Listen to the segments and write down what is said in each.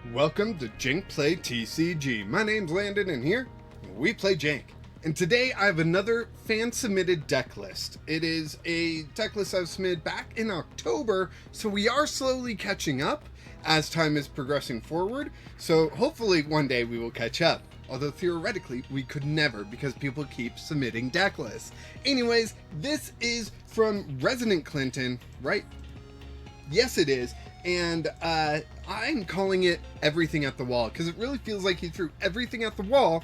Welcome to Jank Play TCG. My name's Landon and here we play Jank. And today I have another fan submitted deck list. It is a deck list I submitted back in October, so we are slowly catching up as time is progressing forward. So hopefully one day we will catch up. Although theoretically we could never because people keep submitting deck lists. Anyways, this is from Resident Clinton, right? Yes it is. And I'm calling it everything at the wall because it really feels like he threw everything at the wall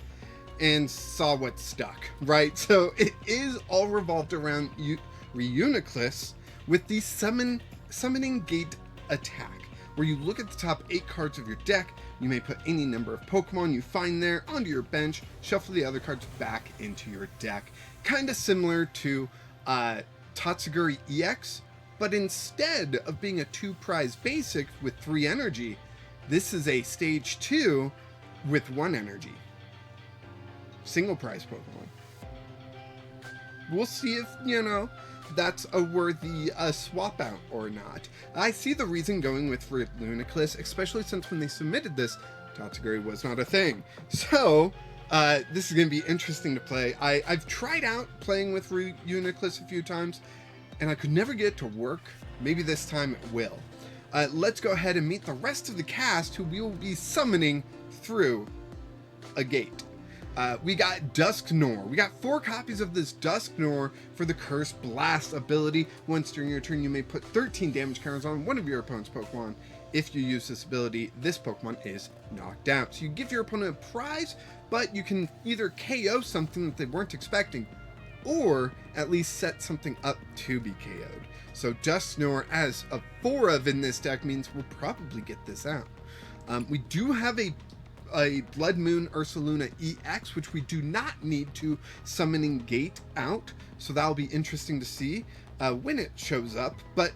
and saw what stuck, right? So it is all revolved around Reuniclus with the summoning gate attack, where you look at the top 8 cards of your deck, you may put any number of Pokemon you find there onto your bench, shuffle the other cards back into your deck. Kind of similar to Tatsugiri EX, but instead of being a 2-prize basic with 3 energy, this is a stage 2 with 1 energy. Single prize Pokemon. We'll see if, that's a worthy swap out or not. I see the reason going with Reuniclus, especially since when they submitted this, Tatsugiri was not a thing. So, this is going to be interesting to play. I've tried out playing with Reuniclus a few times, and I could never get it to work. Maybe this time it will. Let's go ahead and meet the rest of the cast who we will be summoning through a gate. We got Dusknoir. We got 4 copies of this Dusknoir for the Curse Blast ability. Once during your turn, you may put 13 damage counters on one of your opponent's Pokemon. If you use this ability, this Pokemon is knocked out. So you give your opponent a prize, but you can either KO something that they weren't expecting, or at least set something up to be KO'd. So Dusknoir as a 4 of in this deck means we'll probably get this out. We do have a Bloodmoon Ursaluna EX, which we do not need to summoning gate out, so that'll be interesting to see when it shows up. But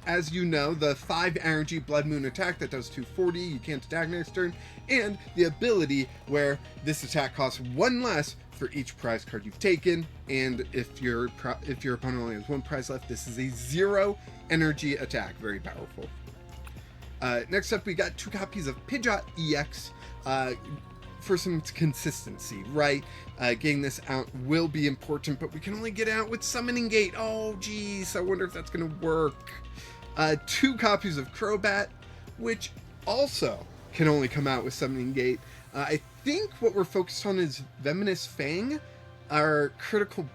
as you know, the 5 energy Bloodmoon attack that does 240, you can't attack next turn, and the ability where this attack costs 1 less for each prize card you've taken, and if your opponent only has 1 prize left, this is a 0 energy attack. Very powerful. Next up, we got 2 copies of Pidgeot EX for some consistency, right? Getting this out will be important, but we can only get out with Summoning Gate. Oh, geez, I wonder if that's going to work. 2 copies of Crobat, which also can only come out with Summoning Gate. I think what we're focused on is Venomous Fang, or Critical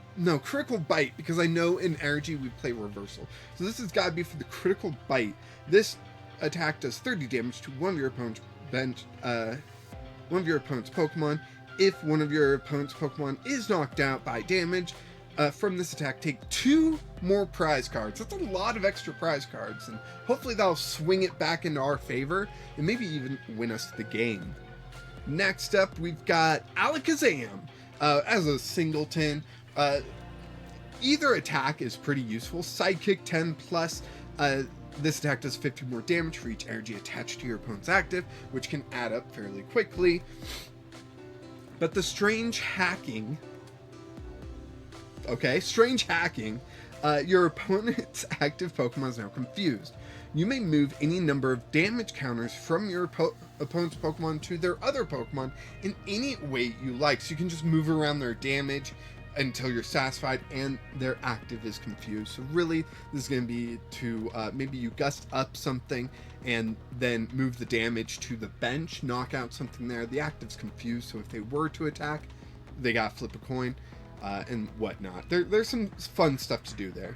Bite, because I know in energy we play Reversal. So this has got to be for the Critical Bite. This attack does 30 damage to one of your opponent's Pokemon. If one of your opponent's Pokemon is knocked out by damage from this attack, take 2 more prize cards. That's a lot of extra prize cards, and hopefully that'll swing it back into our favor and maybe even win us the game. Next up, we've got Alakazam as a singleton. Either attack is pretty useful. Sidekick 10 plus. This attack does 50 more damage for each energy attached to your opponent's active, which can add up fairly quickly. But the strange hacking, your opponent's active Pokemon is now confused. You may move any number of damage counters from your opponent's Pokemon to their other Pokemon in any way you like. So you can just move around their damage until you're satisfied and their active is confused. So really, this is going to be to maybe you gust up something and then move the damage to the bench, knock out something there. The active's confused, so if they were to attack, they got to flip a coin and whatnot. There's some fun stuff to do there.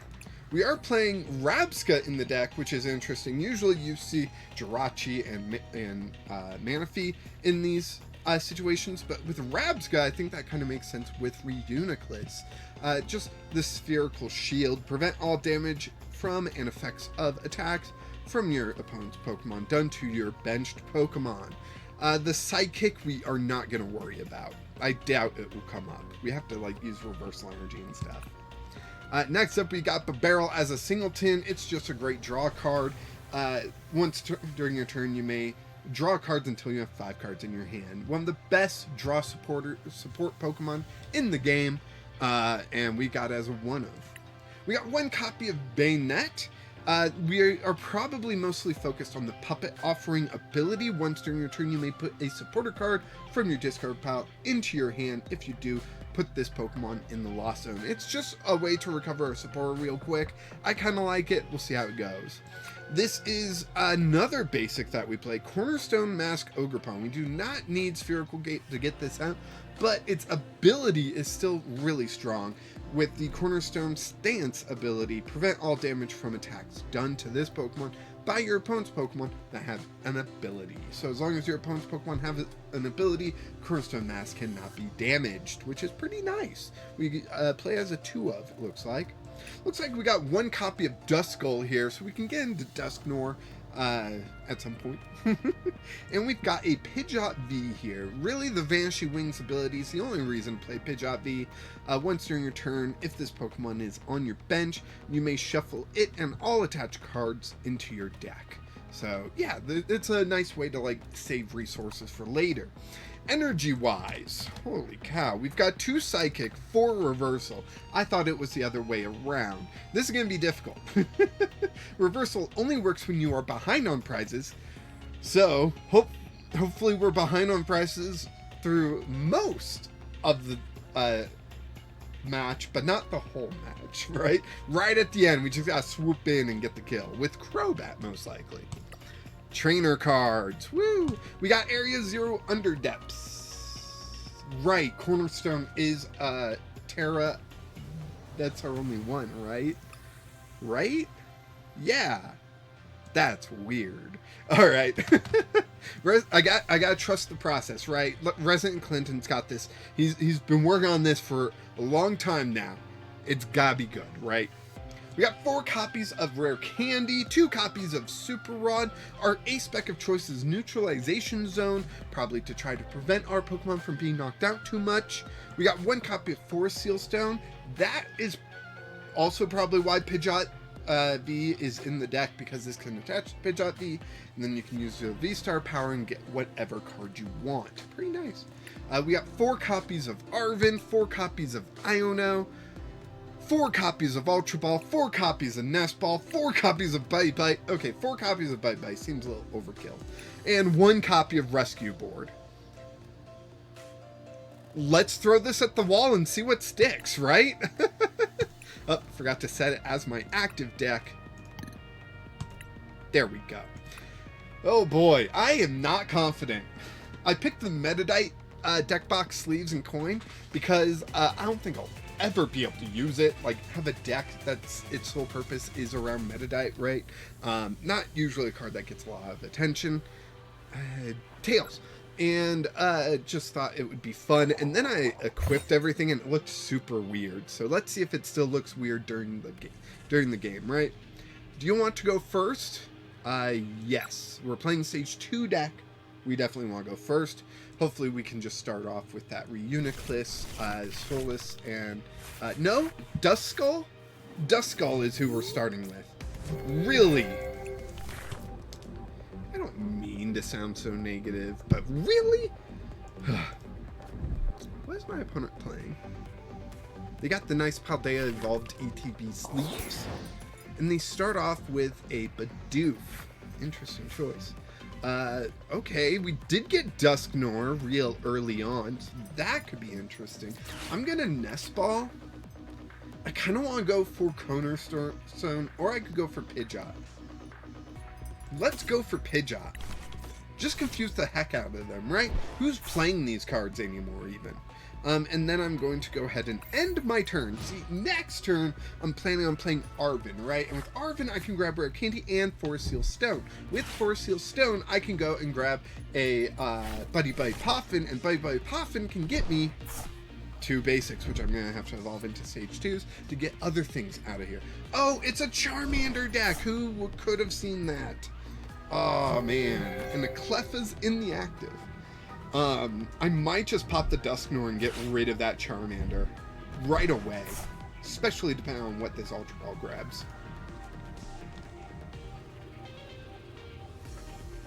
We are playing Rabsca in the deck, which is interesting. Usually you see Jirachi and Manaphy in these situations, but with Rabsca, I think that kind of makes sense with Reuniclus. Just the spherical shield, prevent all damage from and effects of attacks from your opponent's Pokemon done to your benched Pokemon. The Sidekick we are not going to worry about. I doubt it will come up. We have to use reversal energy and stuff. Next up, we got Bibarel as a singleton. It's just a great draw card. Once during your turn, you may draw cards until you have 5 cards in your hand. One of the best draw support Pokemon in the game, and we got as a 1 of. We got 1 copy of Banette We are probably mostly focused on the Puppet offering ability. Once during your turn, you may put a supporter card from your discard pile into your hand. If you do, put this Pokemon in the Lost Zone. It's just a way to recover a supporter real quick. I kind of like it. We'll see how it goes. This is another basic that we play, Cornerstone Mask Ogerpon. We do not need Spherical Gate to get this out, but its ability is still really strong. With the Cornerstone Stance ability, prevent all damage from attacks done to this Pokemon by your opponent's Pokemon that have an ability. So as long as your opponent's Pokemon have an ability, Cornerstone Mask cannot be damaged, which is pretty nice. We play as a 2-of, it looks like. Looks like we got one copy of Duskull here, so we can get into Dusknoir at some point. And we've got a Pidgeot V here. Really, the Vanishing Wings ability is the only reason to play Pidgeot V. Once during your turn, if this Pokemon is on your bench, you may shuffle it and all attached cards into your deck. So yeah, it's a nice way to like save resources for later. Energy-wise, holy cow, we've got 2 Psychic, 4 Reversal. I thought it was the other way around. This is going to be difficult. Reversal only works when you are behind on prizes, so hopefully we're behind on prizes through most of the match, but not the whole match, right? Right at the end, we just got to swoop in and get the kill, with Crobat most likely. Trainer cards, woo! We got Area 0 Underdepths. Right, Cornerstone is Terra. That's our only one, right? Right? Yeah. That's weird. All right. I gotta trust the process, right? Look, Resident Clinton's got this. He's been working on this for a long time now. It's gotta be good, right? We got 4 copies of Rare Candy, 2 copies of Super Rod. Our ace spec of choice is Neutralization Zone, probably to try to prevent our Pokemon from being knocked out too much. We got 1 copy of Forest Seal Stone. That is also probably why Pidgeot V is in the deck, because this can attach to Pidgeot V, and then you can use your V-Star power and get whatever card you want. Pretty nice. We got 4 copies of Arven, 4 copies of Iono, 4 copies of Ultra Ball, 4 copies of Nest Ball, 4 copies of Buddy-Buddy. Okay, 4 copies of Buddy-Buddy seems a little overkill. And 1 copy of Rescue Board. Let's throw this at the wall and see what sticks, right? Oh, forgot to set it as my active deck. There we go. Oh boy, I am not confident. I picked the Metadite deck box sleeves and coin because I don't think I'll ever be able to use it, like have a deck that's its sole purpose is around Metadite, right? Not usually a card that gets a lot of attention. Tails. And just thought it would be fun, and then I equipped everything and it looked super weird. So let's see if it still looks weird during the game, right? Do you want to go first? Yes. We're playing stage 2 deck. We definitely want to go first. Hopefully we can just start off with that Reuniclus, Solosis, and no, Duskull? Duskull is who we're starting with. Really? I don't mean to sound so negative, but really? What is my opponent playing? They got the nice Paldea Evolved ATB sleeves, and they start off with a Bidoof. Interesting choice. Okay, we did get Dusknoir real early on, so that could be interesting. I'm gonna Nest Ball. I kind of want to go for Cornerstone, or I could go for Pidgeot. Let's go for Pidgeot. Just confuse the heck out of them, right? Who's playing these cards anymore, even? And then I'm going to go ahead and end my turn. See, next turn, I'm planning on playing Arven, right? And with Arven, I can grab Rare Candy and Forest Seal Stone. With Forest Seal Stone, I can go and grab a Buddy-Buddy Poffin, and Buddy-Buddy Poffin can get me 2 basics, which I'm going to have to evolve into stage 2s to get other things out of here. Oh, it's a Charmander deck! Who could have seen that? Oh, man. And the Cleffa's in the active. I might just pop the Dusknoir and get rid of that Charmander right away, especially depending on what this Ultra Ball grabs.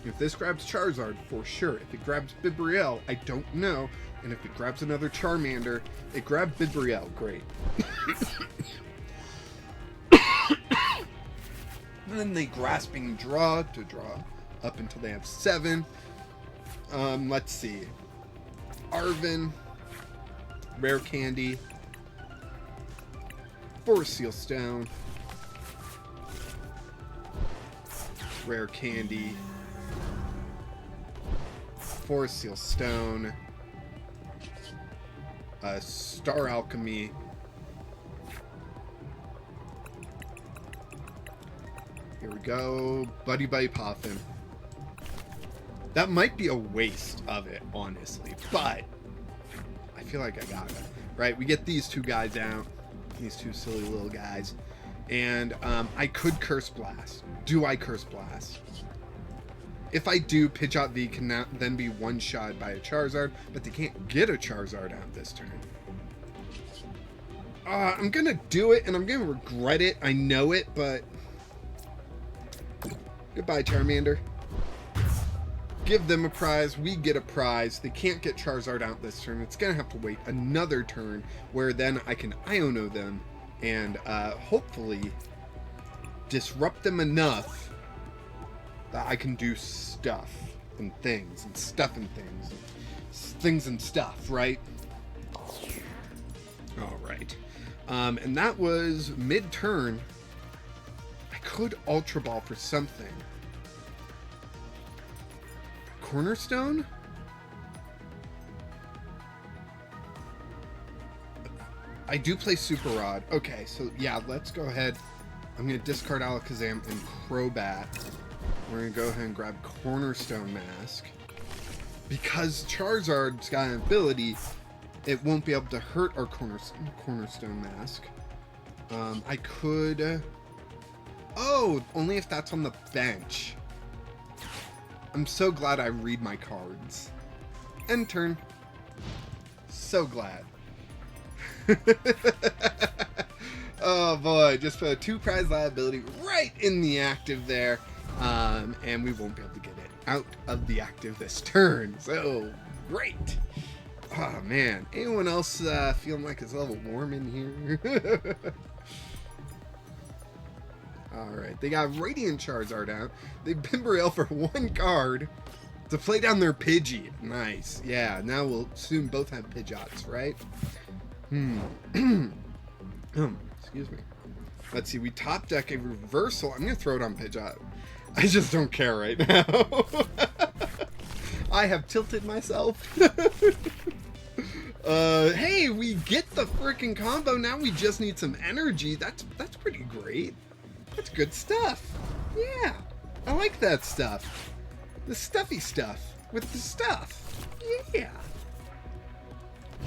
If this grabs Charizard, for sure. If it grabs Bibarel, I don't know. And if it grabs another Charmander, it grabbed Bibarel. Great. And then they grasping draw to draw up until they have 7. Let's see. Arven, Rare Candy, Forest Seal Stone, Rare Candy, Forest Seal Stone, Star Alchemy, here we go, Buddy-Buddy Poffin. That might be a waste of it, honestly, but I feel like I got it. Right, we get these 2 guys out, these 2 silly little guys, and I could Curse Blast. Do I Curse Blast? If I do, Pidgeot V can now then be one-shot by a Charizard, but they can't get a Charizard out this turn. I'm gonna do it, and I'm gonna regret it. I know it, but goodbye, Charmander. Give them a prize, we get a prize. They can't get Charizard out this turn. It's gonna have to wait another turn where then I can Iono them and hopefully disrupt them enough that I can do stuff and things and stuff and things. Things and stuff, right? Alright. And that was mid-turn. I could Ultra Ball for something. Cornerstone? I do play Super Rod. Okay, so yeah, let's go ahead. I'm going to discard Alakazam and Crobat. We're going to go ahead and grab Cornerstone Mask. Because Charizard's got an ability, it won't be able to hurt our Cornerstone Mask. I could... Oh, only if that's on the bench. I'm so glad I read my cards. End turn. So glad. Oh boy, just put a 2 prize liability right in the active there. And we won't be able to get it out of the active this turn. So, great. Oh man, anyone else feeling like it's a little warm in here? Alright, they got Radiant Charizard out. They Bibarel for 1 card to play down their Pidgey. Nice. Yeah, now we'll soon both have Pidgeots, right? Excuse me. Let's see, we top deck a reversal. I'm going to throw it on Pidgeot. I just don't care right now. I have tilted myself. Hey, we get the freaking combo. Now we just need some energy. That's pretty great. That's good stuff. Yeah, I like that stuff. The stuffy stuff with the stuff. Yeah.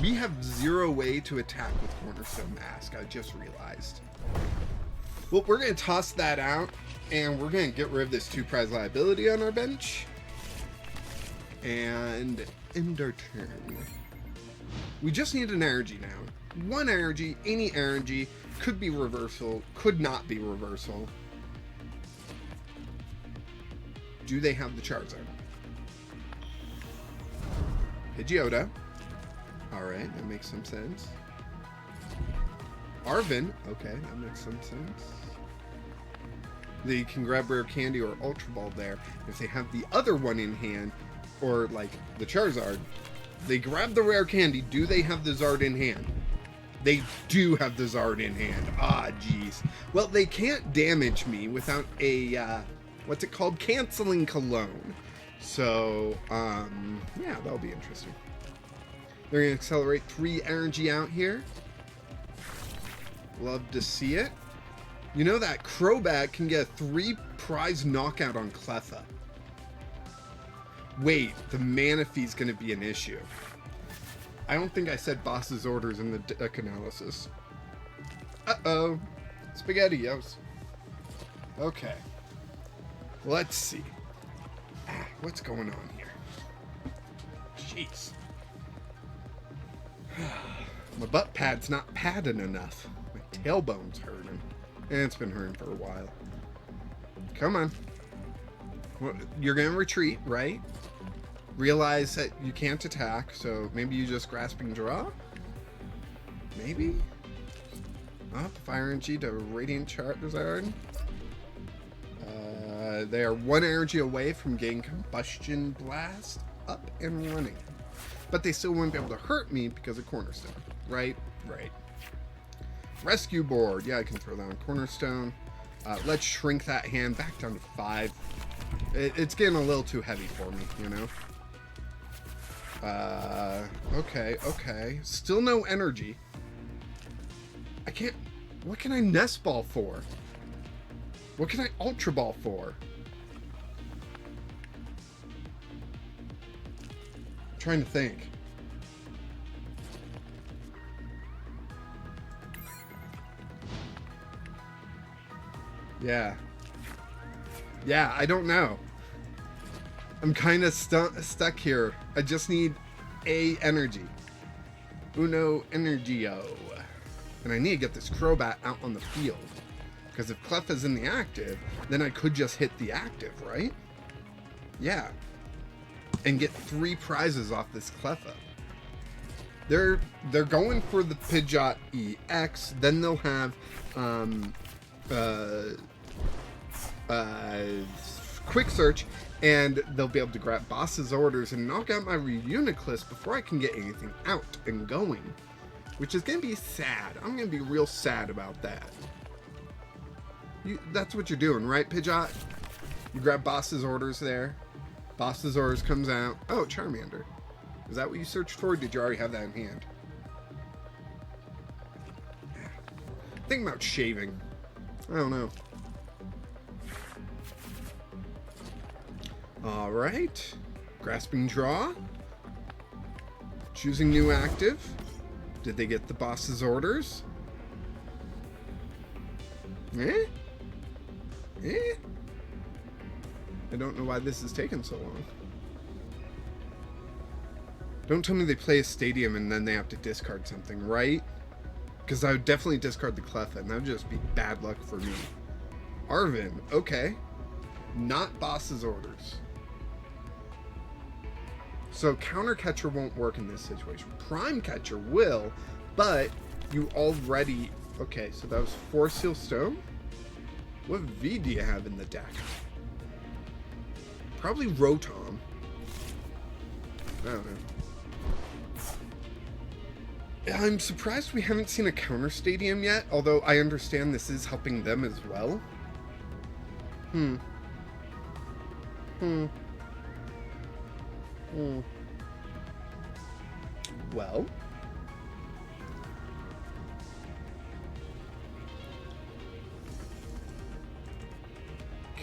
We have 0 way to attack with Cornerstone Mask, I just realized. Well, we're going to toss that out, and we're going to get rid of this 2 prize liability on our bench. And end our turn. We just need an energy now. 1 energy, any energy. Could be reversal, could not be reversal. Do they have the Charizard? Pidgeotto. Alright, that makes some sense. Arven. Okay, that makes some sense. They can grab Rare Candy or Ultra Ball there. If they have the other one in hand, or like the Charizard, they grab the Rare Candy. Do they have the Zard in hand? They do have the Zard in hand. Ah, jeez. Well, they can't damage me without a, what's it called? Canceling Cologne. So, yeah, that'll be interesting. They're going to accelerate 3 energy out here. Love to see it. You know that Crobat can get a 3 prize knockout on Cleffa. Wait, the mana fee's going to be an issue. I don't think I said boss's orders in the deck analysis. Uh-oh. SpaghettiOs. Okay. Let's see. What's going on here? Jeez. My butt pad's not padding enough. My tailbone's hurting. And it's been hurting for a while. Come on. Well, you're going to retreat, right? Realize that you can't attack, so maybe you just grasping draw? Maybe? Up, Fire Energy to Radiant Charizard. They are 1 energy away from getting Combustion Blast up and running. But they still won't be able to hurt me because of Cornerstone. Right? Right. Rescue Board. Yeah, I can throw that on Cornerstone. Let's shrink that hand back down to 5. It's getting a little too heavy for me, you know? Okay. Still no energy. I can't... What can I Nest Ball for? What can I Ultra Ball for? I'm trying to think. Yeah, I don't know. I'm kind of stuck here. I just need a energy. Uno Energio. And I need to get this Crobat out on the field. Because if Cleffa's in the active, then I could just hit the active, right? Yeah. And get 3 prizes off this Cleffa. They're going for the Pidgeot EX. Then they'll have quick search, and they'll be able to grab boss's orders and knock out my Reuniclus before I can get anything out and going, which is gonna be sad. I'm gonna be real sad about that. That's what you're doing, right, Pidgeot? You grab boss's orders there. Boss's orders comes out. Oh, Charmander. Is that what you searched for? Or did you already have that in hand? Think about shaving. I don't know. Alright. Grasping Draw. Choosing new active. Did they get the boss's orders? I don't know why this is taking so long. Don't tell me they play a stadium and then they have to discard something, right? Because I would definitely discard the Cleffa, and that would just be bad luck for me. Arven, okay. Not boss's orders. So counter catcher won't work in this situation. Prime catcher will, but you already... Okay, so that was 4 Seal Stone? What V do you have in the deck? Probably Rotom. I don't know. I'm surprised we haven't seen a counter stadium yet, although I understand this is helping them as well. Well.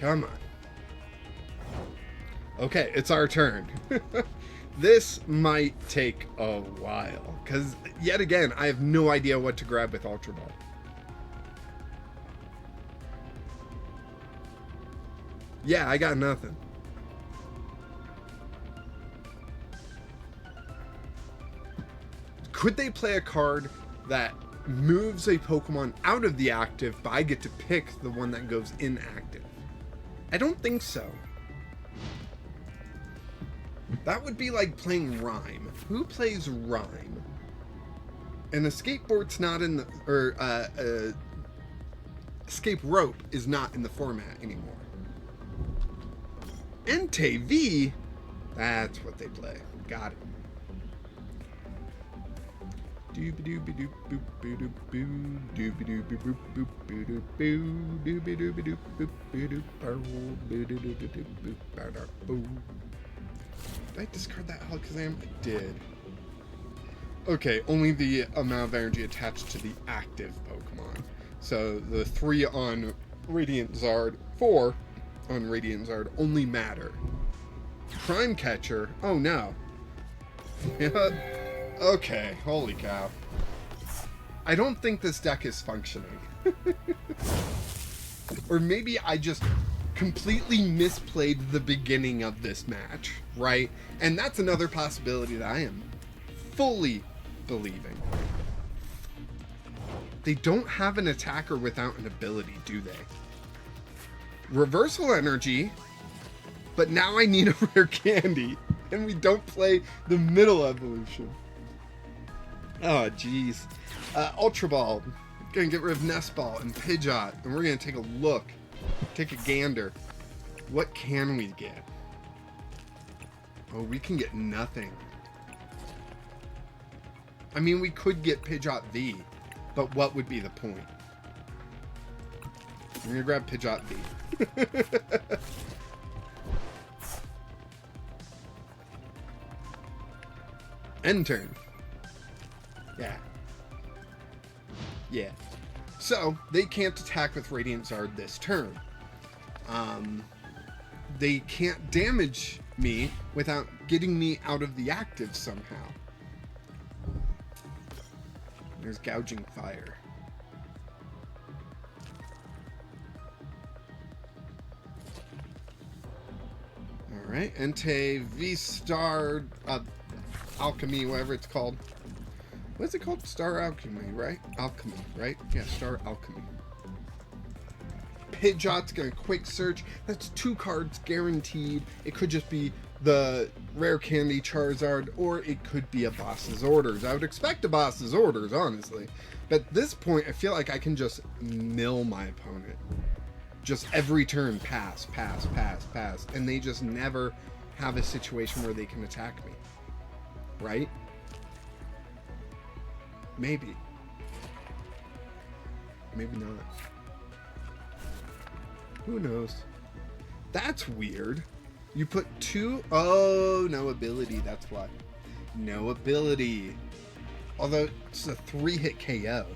Come on. Okay, it's our turn. This might take a while, because yet again, I have no idea what to grab with Ultra Ball. Yeah, I got nothing. Could they play a card that moves a Pokemon out of the active, but I get to pick the one that goes inactive? I don't think so. That would be like playing Rhyme. Who plays Rhyme? And Escape Board's not in the... Or, Escape Rope is not in the format anymore. Entei V? That's what they play. Got it. Did I discard that Alakazam? I did. Okay, only the amount of energy attached to the active Pokemon. So the 3 on Radiant Zard, 4 on Radiant Zard only matter. Prime Catcher? Oh no. Okay, holy cow. I don't think this deck is functioning. Or maybe I just completely misplayed the beginning of this match, right? And that's another possibility that I am fully believing. They don't have an attacker without an ability, do they? Reversal energy, but now I need a Rare Candy, and we don't play the middle evolution. Oh, jeez. Ultra Ball. Gonna get rid of Nest Ball and Pidgeot, and we're gonna take a look. Take a gander. What can we get? Oh, we can get nothing. I mean, we could get Pidgeot V, but what would be the point? I'm gonna grab Pidgeot V. End turn. Yeah. Yeah. So, they can't attack with Radiant Zard this turn. They can't damage me without getting me out of the active somehow. There's Gouging Fire. Alright, Entei V-Star Alchemy, whatever it's called. What's it called? Star Alchemy, right? Alchemy, right? Yeah, Star Alchemy. Pidgeot's gonna Quick Search. That's 2 cards guaranteed. It could just be the Rare Candy Charizard, or it could be a Boss's Orders. I would expect a Boss's Orders, honestly. But at this point, I feel like I can just mill my opponent. Just every turn, pass, pass, pass, pass. And they just never have a situation where they can attack me. Right? Maybe. Maybe not. Who knows? That's weird. You put 2... Oh, no ability. That's why. No ability. Although, it's a 3-hit KO.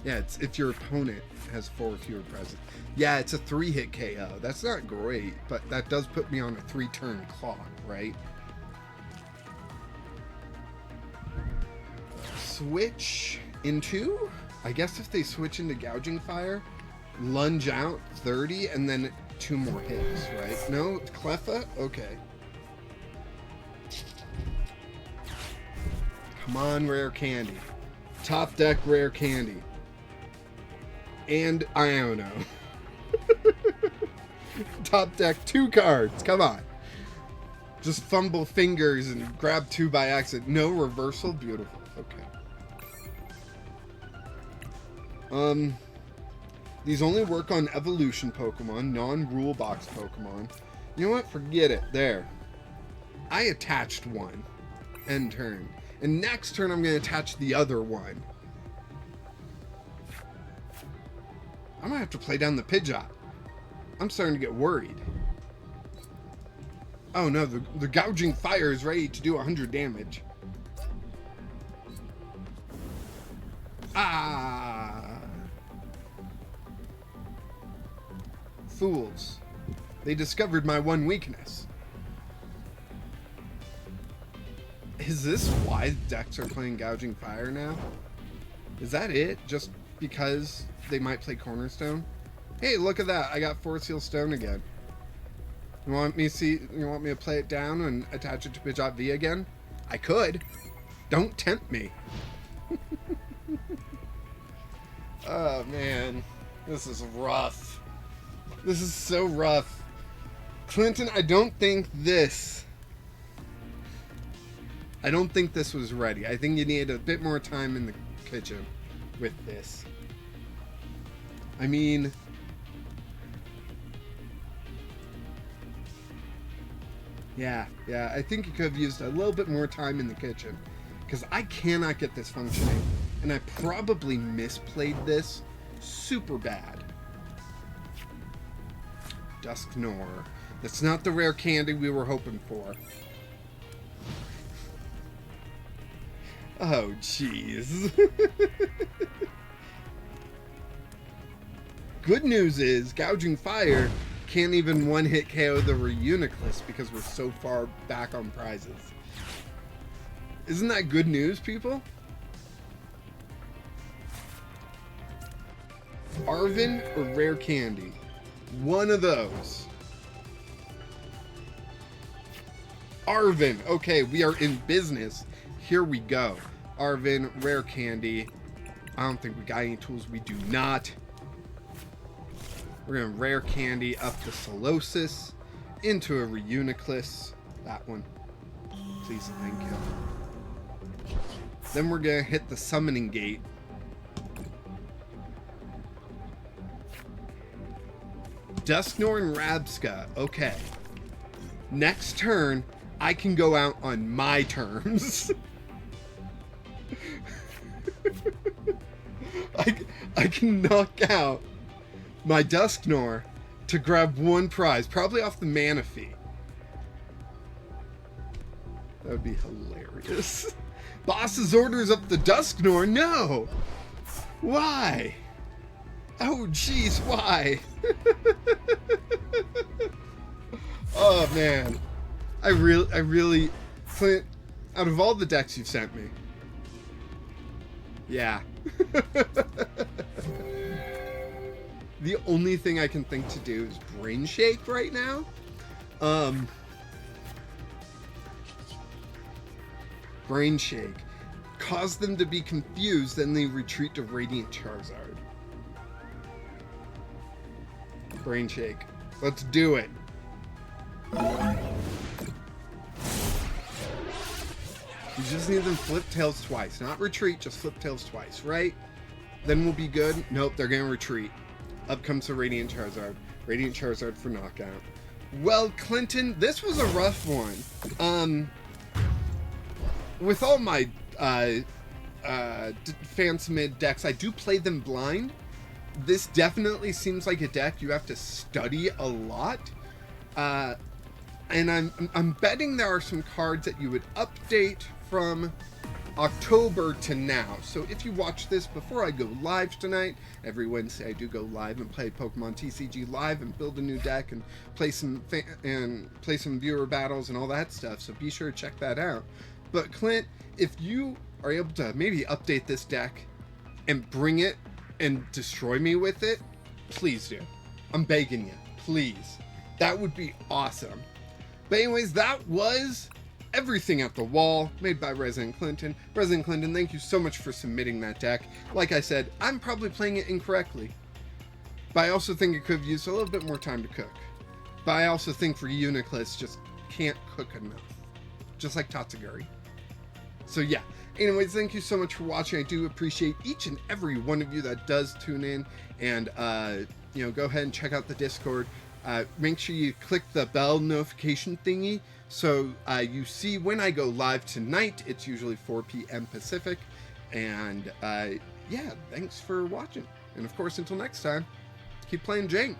Yeah, it's if your opponent has 4 or fewer presents. Yeah, it's a 3-hit KO. That's not great, but that does put me on a 3-turn clock, right? Switch into... I guess if they switch into Gouging Fire, lunge out 30, and then 2 more hits, right? No? Cleffa? Okay. Come on, Rare Candy. Top deck Rare Candy. And Iono. Top deck 2 cards. Come on. Just fumble fingers and grab 2 by accident. No reversal? Beautiful. Okay. These only work on evolution Pokemon, non-rule box Pokemon. You know what? Forget it. There. I attached 1. End turn. And next turn I'm going to attach the other 1. I'm going to have to play down the Pidgeot. I'm starting to get worried. Oh no, the Gouging Fire is ready to do 100 damage. Ah! Fools. They discovered my one weakness. Is this why decks are playing Gouging Fire now? Is that it? Just because they might play Cornerstone? Hey, look at that. I got Force Seal Stone again. You want me to play it down and attach it to Pidgeot V again? I could. Don't tempt me. Oh man, this is rough. This is so rough. Clinton, I don't think this was ready. I think you needed a bit more time in the kitchen with this. I mean, yeah, I think you could have used a little bit more time in the kitchen, because I cannot get this functioning, and I probably misplayed this super bad. Dusknoir. That's not the rare candy we were hoping for. Oh, jeez. Good news is, Gouging Fire can't even one-hit KO the Reuniclus because we're so far back on prizes. Isn't that good news, people? Arven or Rare Candy? One of those. Arven. Okay, we are in business. Here we go. Arven, Rare Candy. I don't think we got any tools. We do not. We're going to Rare Candy up the Solosis into a Reuniclus. That one. Please, thank you. Then we're going to hit the Summoning Gate. Dusknoir and Rabsca. Okay. Next turn, I can go out on my terms. I can knock out my Dusknoir to grab one prize, probably off the Manaphy. That would be hilarious. Boss's orders up the Dusknoir? No! Why? Oh, jeez, why? Oh, man. I really, Clint, out of all the decks you've sent me, yeah. The only thing I can think to do is Brain Shake right now. Brain Shake. Cause them to be confused, then they retreat to Radiant Charizard. Brain Shake. Let's do it. You just need them flip tails twice. Not retreat, just flip tails twice, right? Then we'll be good. Nope, they're gonna retreat. Up comes the Radiant Charizard. Radiant Charizard for knockout. Well, Clinton, this was a rough one. With all my fan-submitted decks, I do play them blind. This definitely seems like a deck you have to study a lot. And I'm betting there are some cards that you would update from October to now. So if you watch this before I go live tonight, every Wednesday I do go live and play Pokemon TCG live and build a new deck and play some viewer battles and all that stuff. So be sure to check that out. But Clint, if you are able to maybe update this deck and bring it and destroy me with it, please do. I'm begging you, please. That would be awesome. But anyways, that was everything at the wall made by Resident Clinton. Resident Clinton, thank you so much for submitting that deck. Like I said, I'm probably playing it incorrectly, but I also think it could have used a little bit more time to cook. But I also think Reuniclus just can't cook enough, just like Tatsuguri. So yeah, anyways, thank you so much for watching. I do appreciate each and every one of you that does tune in, and you know, go ahead and check out the Discord. Make sure you click the bell notification thingy so you see when I go live tonight. It's usually 4 p.m. Pacific. And yeah, thanks for watching. And of course, until next time, keep playing Jank.